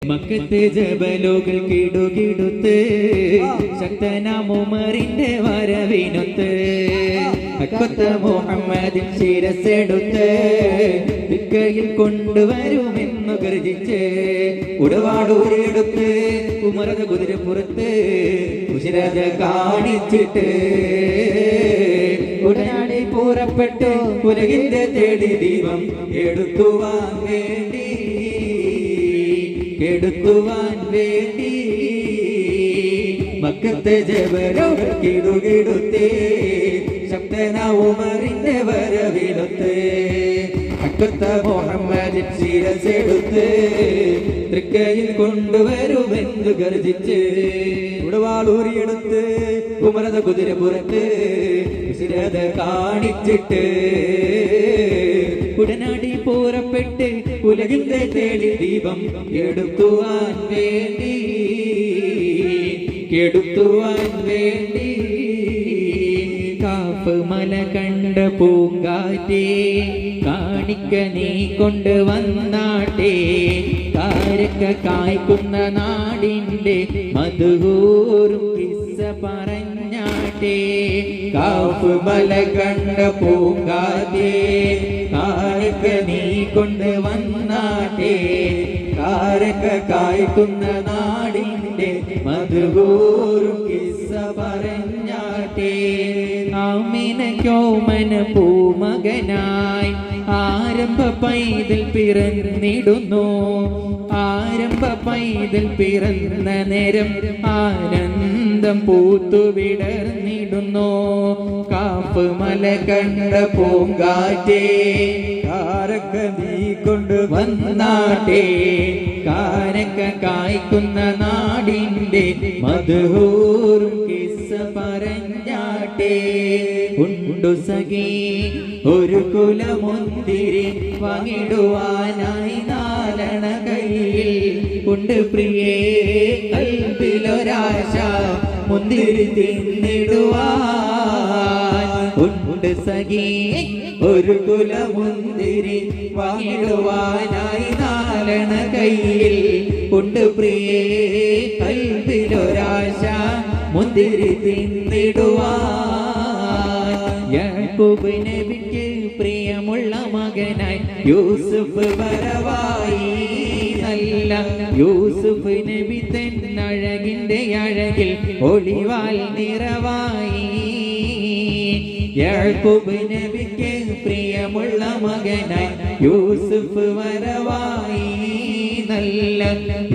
മക്കത്തെ ജബലുകൾ കിടുകിടുത്ത് ശക്തനാം ഉമറിന്റെ വരവിനൊത്ത് മക്കത്ത മുഹമ്മദിൻ ശിരസെടുത്ത് ദിക്കയിൽ കൊണ്ടുവരുമെന്നു ഗർജിച്ച് ഉടവാടൂരെടുത്ത് ഉമറത കുതിരപ്പുറത്ത് കുശിരത കാണിച്ചിട്ട് ഉടനാടി പുറപ്പെട്ട് ഉലകിന്റെ തേടി ദീപം എടുക്കുവാൻ വേണ്ടി മക്കത്തെ ജബലുകൾ കിടുകിടുത്തേ ശക്തനാം ഉമറിന്റെ വരവിലൊത്ത് മക്കത്ത മുഹമ്മദിൻ ശിരസെടുത്ത് തൃക്കയിൽ കൊണ്ടുവരുമെന്ന് ഗർജിച്ച് ഉടവാളൂരിയെടുത്ത് ഉമറത കുതിരപ്പുറത്ത് കുശിരത കാണിച്ചിട്ട് ഉടനടി പുറപ്പെട്ട് ഉലകിന്റെ തേടി ദീപം എടുക്കുവാൻ വേണ്ടി കാഫ് മല കണ്ട പൂങ്കാറ്റേ കാണിക്ക നീ കൊണ്ടുവന്നാട്ടെ കാരക്ക കായ്ക്കുന്ന നാടിന്റെ മധുകൂറും കിസ്സ പറഞ്ഞാട്ടെ കാഫ് മല കണ്ട പൂങ്കാറ്റേ കാരക്ക നീ കൊണ്ടുവന്നാട്ടെ കാരക്ക കായ്ക്കുന്ന നാടിന്റെ മധുകൂറും കിസ്സ പറഞ്ഞാട്ടെ ആമിനക്കോമന പൂമകനായി ആരംഭ പൈതൽ പിറന്നിടുന്നു ആരംഭ പൈതൽ പിറന്ന നേരം ആനന്ദം പൂത്തുവിടർന്നിടുന്നു കാഫ് മല കണ്ട പൂങ്കാറ്റേ കാരക്ക നീ കൊണ്ട് വന്നാട്ടെ കാരക്ക കായ്ക്കുന്ന നാടിന്റെ മധുഹൂറും കിസ്സ പറഞ്ഞാട്ടെ ഉണ്ടു സഖി ഒരു കുലമുന്തിരി വാങ്ങിടുവാനായി നാലണ കയ്യിൽ ഉണ്ട് പ്രിയേ കൽബിലൊരാശ മുന്തിരി തിന്നിടുവാൻ ഉണ്ട് സഖി ഒരു കുലമുന്തിരി വാങ്ങിടുവാനായി നാലണ കയ്യിൽ ഉണ്ട് പ്രിയേ കൽബിലൊരാശ മുന്തിരി തിന്നിടുവാൻ യാക്കൂബ് നബിക്ക് പ്രിയമുള്ള മകനായി യൂസുഫ് വരവായി നല്ല യൂസുഫ് നബി തന്നഴകിന്റെ അഴകിൽ ഒളിവാൽ നിറവായി യാക്കൂബ് നബിക്ക് പ്രിയമുള്ള മകനായി യൂസുഫ് വരവായി നല്ല